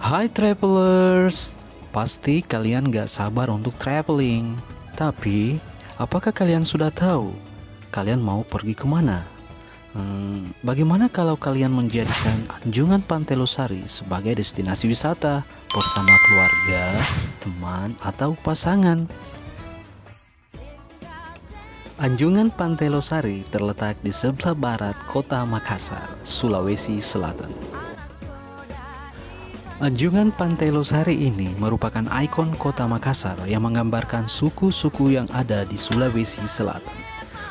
Hai travelers, pasti kalian gak sabar untuk traveling. Tapi, apakah kalian sudah tahu kalian mau pergi kemana? Bagaimana kalau kalian menjadikan Anjungan Pantai Losari sebagai destinasi wisata bersama keluarga, teman, atau pasangan? Anjungan Pantai Losari terletak di sebelah barat kota Makassar, Sulawesi Selatan. Anjungan Pantai Losari ini merupakan ikon kota Makassar yang menggambarkan suku-suku yang ada di Sulawesi Selatan,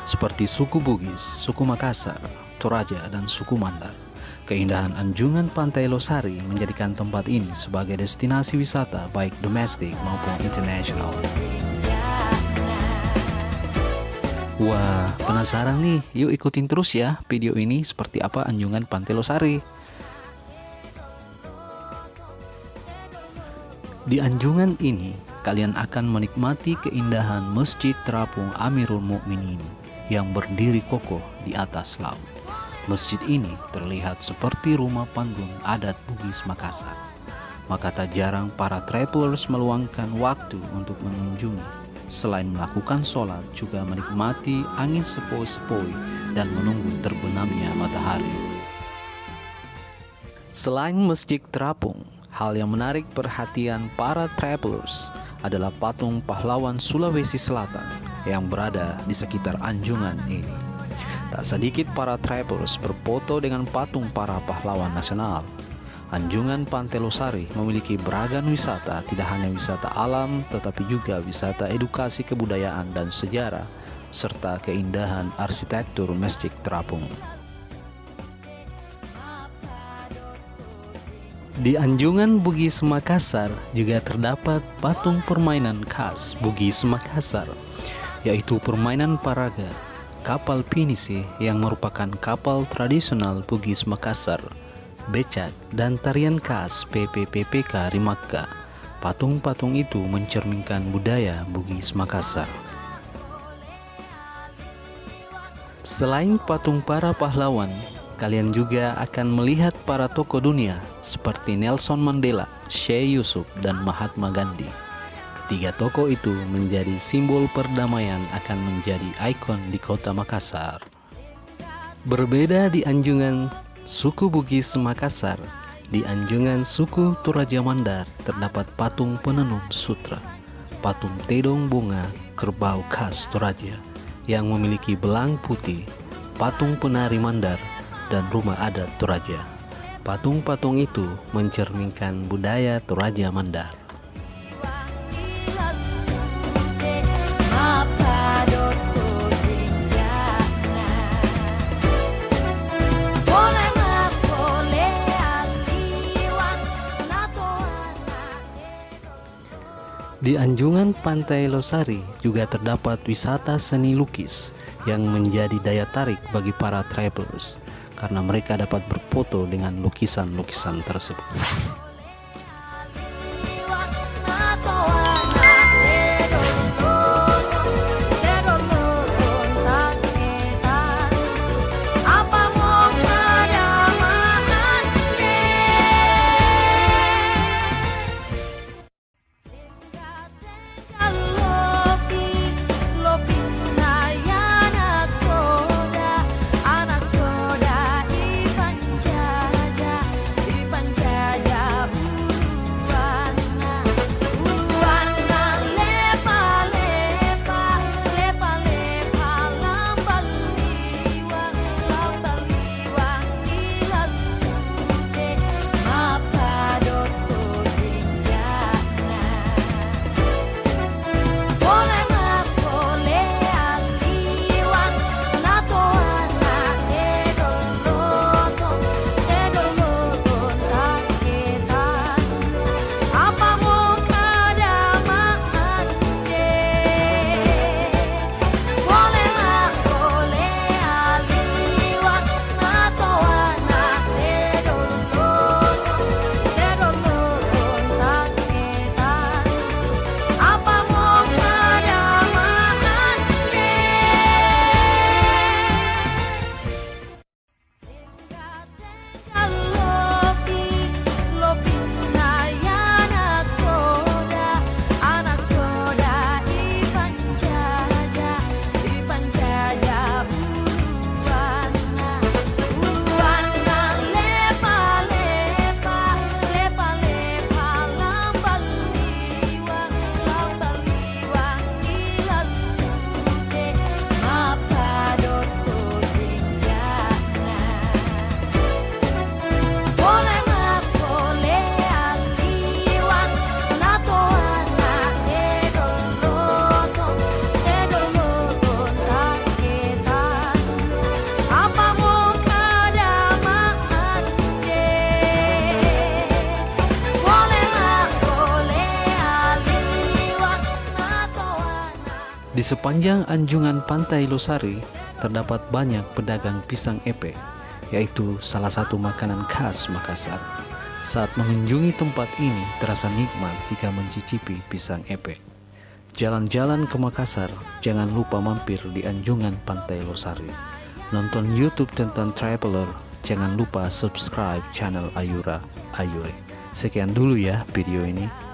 seperti suku Bugis, suku Makassar, Toraja, dan suku Mandar. Keindahan Anjungan Pantai Losari menjadikan tempat ini sebagai destinasi wisata baik domestik maupun internasional. Wah, penasaran nih? Yuk ikutin terus ya video ini seperti apa Anjungan Pantai Losari. Di Anjungan ini, kalian akan menikmati keindahan Masjid Terapung Amirul Mukminin yang berdiri kokoh di atas laut. Masjid ini terlihat seperti rumah panggung adat Bugis Makassar. Maka tak jarang para travelers meluangkan waktu untuk mengunjungi. Selain melakukan sholat, juga menikmati angin sepoi-sepoi dan menunggu terbenamnya matahari. Selain Masjid Terapung, hal yang menarik perhatian para travelers adalah patung pahlawan Sulawesi Selatan yang berada di sekitar Anjungan ini. Tak sedikit para travelers berfoto dengan patung para pahlawan nasional. Anjungan Pantai Losari memiliki beragam wisata, tidak hanya wisata alam tetapi juga wisata edukasi kebudayaan dan sejarah, serta keindahan arsitektur Masjid Terapung. Di Anjungan Bugis Makassar juga terdapat patung permainan khas Bugis Makassar, yaitu permainan paraga, kapal pinisi yang merupakan kapal tradisional Bugis Makassar, becak, dan tarian khas PPPPK Rimakka. Patung-patung itu mencerminkan budaya Bugis Makassar. Selain patung para pahlawan, kalian juga akan melihat para tokoh dunia seperti Nelson Mandela, Sheikh Yusuf, dan Mahatma Gandhi. Ketiga tokoh itu menjadi simbol perdamaian akan menjadi ikon di kota Makassar. Berbeda di Anjungan suku Bugis Makassar, di Anjungan suku Toraja Mandar terdapat patung penenun sutra, patung tedong bunga kerbau khas Toraja yang memiliki belang putih, patung penari Mandar, dan rumah adat Toraja. Patung-patung itu mencerminkan budaya Toraja Mandar. Di Anjungan Pantai Losari juga terdapat wisata seni lukis yang menjadi daya tarik bagi para travelers, karena mereka dapat berfoto dengan lukisan-lukisan tersebut. Di sepanjang anjungan Pantai Losari terdapat banyak pedagang pisang epe, yaitu salah satu makanan khas Makassar. Saat mengunjungi tempat ini terasa nikmat jika mencicipi pisang epe. Jalan-jalan ke Makassar, jangan lupa mampir di anjungan Pantai Losari. Nonton YouTube tentang traveler, jangan lupa subscribe channel Ayura Ayure. Sekian dulu ya video ini.